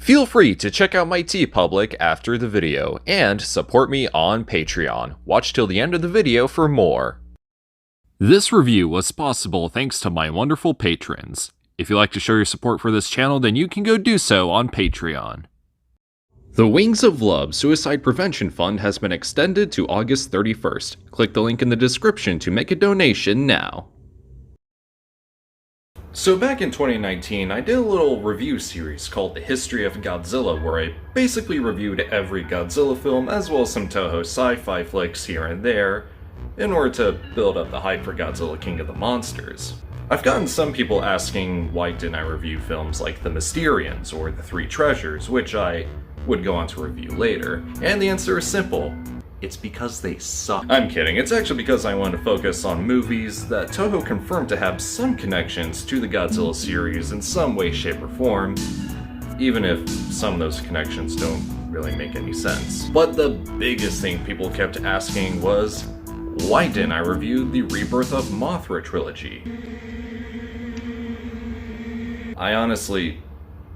Feel free to check out my TeePublic after the video, and support me on Patreon. Watch till the end of the video for more. This review was possible thanks to my wonderful patrons. If you'd like to show your support for this channel, then you can go do so on Patreon. The Wings of Love Suicide Prevention Fund has been extended to August 31st. Click the link in the description to make a donation now. So back in 2019, I did a little review series called The History of Godzilla, where I basically reviewed every Godzilla film as well as some Toho sci-fi flicks here and there, in order to build up the hype for Godzilla King of the Monsters. I've gotten some people asking why didn't I review films like The Mysterians or The Three Treasures, which I would go on to review later, and the answer is simple. It's because they suck. I'm kidding, it's actually because I want to focus on movies that Toho confirmed to have some connections to the Godzilla series in some way, shape, or form, even if some of those connections don't really make any sense. But the biggest thing people kept asking was, why didn't I review the Rebirth of Mothra trilogy? I honestly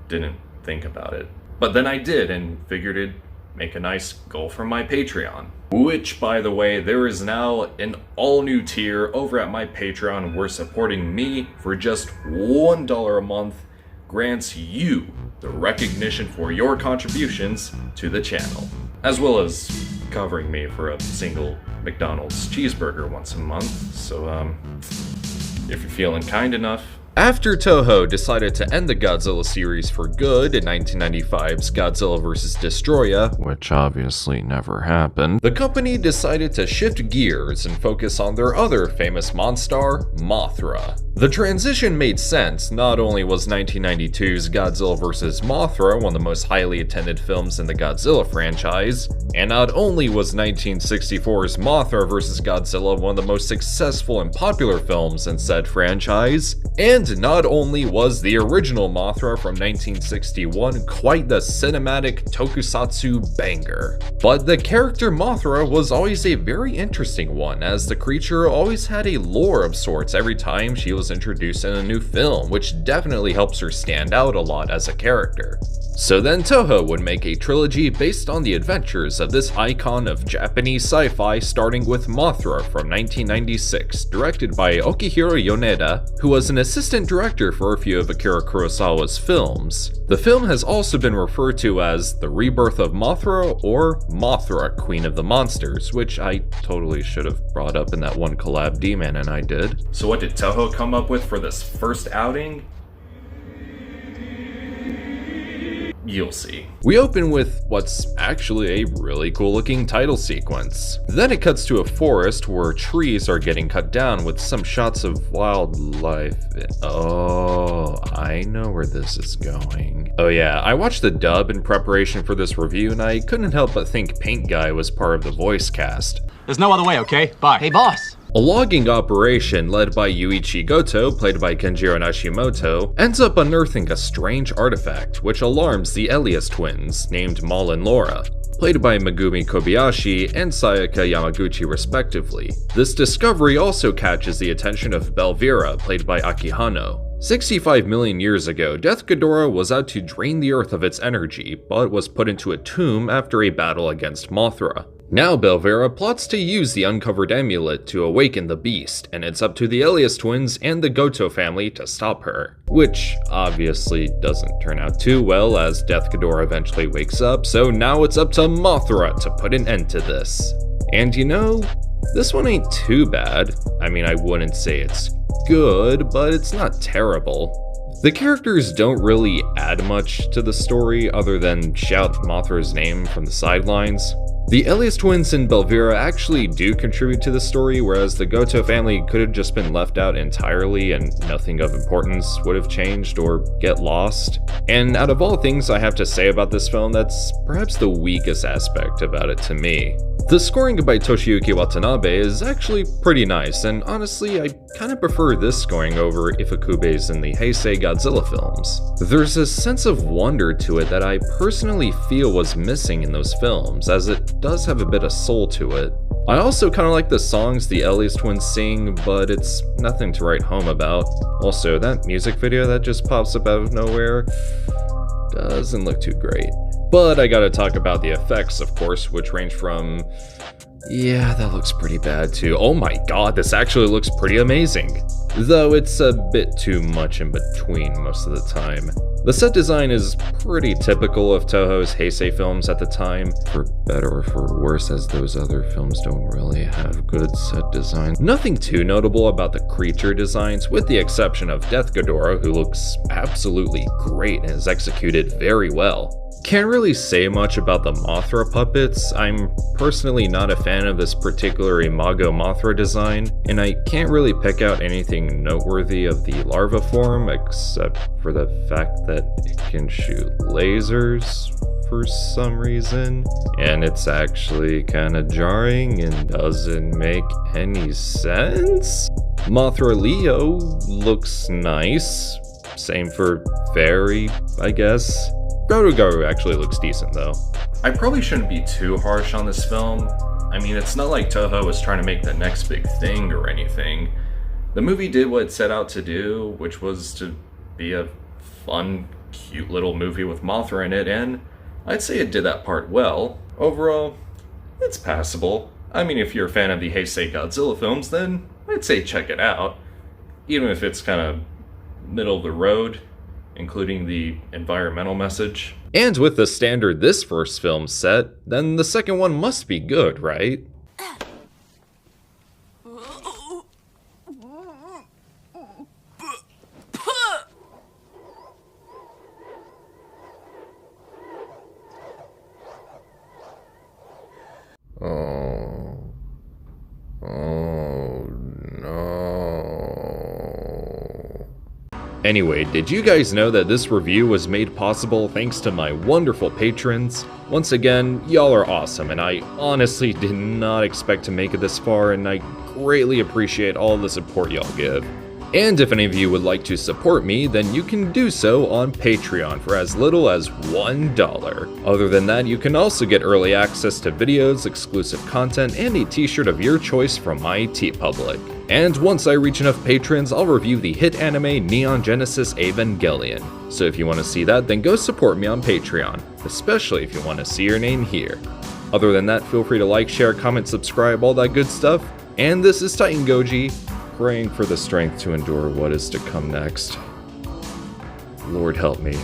didn't think about it. But then I did, and figured it'd make a nice goal for my Patreon. Which, by the way, there is now an all-new tier over at my Patreon where supporting me for just $1 a month grants you the recognition for your contributions to the channel, as well as covering me for a single McDonald's cheeseburger once a month, so if you're feeling kind enough. After Toho decided to end the Godzilla series for good in 1995's Godzilla vs. Destoroyah, which obviously never happened, the company decided to shift gears and focus on their other famous monstar, Mothra. The transition made sense. Not only was 1992's Godzilla vs. Mothra one of the most highly attended films in the Godzilla franchise, and not only was 1964's Mothra vs. Godzilla one of the most successful and popular films in said franchise, and not only was the original Mothra from 1961 quite the cinematic Tokusatsu banger, but the character Mothra was always a very interesting one, as the creature always had a lore of sorts every time she was introduced in a new film, which definitely helps her stand out a lot as a character. So then Toho would make a trilogy based on the adventures of this icon of Japanese sci-fi, starting with Mothra from 1996, directed by Okihiro Yoneda, who was an assistant director for a few of Akira Kurosawa's films. The film has also been referred to as The Rebirth of Mothra or Mothra, Queen of the Monsters, which I totally should have brought up in that one collab D-Man and I did. So what did Toho come up with for this first outing? You'll see. We open with what's actually a really cool looking title sequence. Then it cuts to a forest where trees are getting cut down with some shots of wildlife. Oh, I know where this is going. Oh yeah, I watched the dub in preparation for this review and I couldn't help but think Paint Guy was part of the voice cast. There's no other way, okay? Bye. Hey, boss. A logging operation led by Yuichi Goto, played by Kenjiro Nashimoto, ends up unearthing a strange artifact which alarms the Elias twins, named Mal and Laura, played by Megumi Kobayashi and Sayaka Yamaguchi respectively. This discovery also catches the attention of Belvira, played by Akihano. 65 million years ago, Death Ghidorah was out to drain the Earth of its energy, but was put into a tomb after a battle against Mothra. Now Belvira plots to use the uncovered amulet to awaken the beast, and it's up to the Elias twins and the Goto family to stop her. Which obviously doesn't turn out too well, as Death Ghidorah eventually wakes up, so now it's up to Mothra to put an end to this. And you know, this one ain't too bad. I mean, I wouldn't say it's good, but it's not terrible. The characters don't really add much to the story other than shout Mothra's name from the sidelines. The Elias twins and Belvira actually do contribute to the story, whereas the Goto family could have just been left out entirely and nothing of importance would have changed or get lost. And out of all things I have to say about this film, that's perhaps the weakest aspect about it to me. The scoring by Toshiyuki Watanabe is actually pretty nice, and honestly I kinda prefer this scoring over Ifukube's in the Heisei Godzilla films. There's a sense of wonder to it that I personally feel was missing in those films, as it does have a bit of soul to it. I also kinda like the songs the Elias twins sing, but it's nothing to write home about. Also, that music video that just pops up out of nowhere, doesn't look too great. But I gotta talk about the effects, of course, which range from... yeah, that looks pretty bad too. Oh my god, this actually looks pretty amazing. Though it's a bit too much in between most of the time. The set design is pretty typical of Toho's Heisei films at the time, for better or for worse, as those other films don't really have good set design. Nothing too notable about the creature designs, with the exception of Death Ghidorah, who looks absolutely great and is executed very well. Can't really say much about the Mothra puppets. I'm personally not a fan of this particular Imago Mothra design, and I can't really pick out anything noteworthy of the larva form, except for the fact that it can shoot lasers for some reason, and it's actually kinda jarring and doesn't make any sense. Mothra Leo looks nice. Same for Fairy, I guess. Garu actually looks decent though. I probably shouldn't be too harsh on this film. I mean, it's not like Toho was trying to make the next big thing or anything. The movie did what it set out to do, which was to be a fun, cute little movie with Mothra in it, and I'd say it did that part well. Overall, it's passable. I mean, if you're a fan of the Heisei Godzilla films, then I'd say check it out. Even if it's kind of middle of the road, including the environmental message. And with the standard this first film set, then the second one must be good, right? Anyway, did you guys know that this review was made possible thanks to my wonderful patrons? Once again, y'all are awesome, and I honestly did not expect to make it this far, and I greatly appreciate all the support y'all give. And if any of you would like to support me, then you can do so on Patreon for as little as $1. Other than that, you can also get early access to videos, exclusive content, and a t-shirt of your choice from my TeePublic. And once I reach enough patrons, I'll review the hit anime Neon Genesis Evangelion. So if you want to see that, then go support me on Patreon, especially if you want to see your name here. Other than that, feel free to like, share, comment, subscribe, all that good stuff. And this is TitanGoji, praying for the strength to endure what is to come next. Lord help me.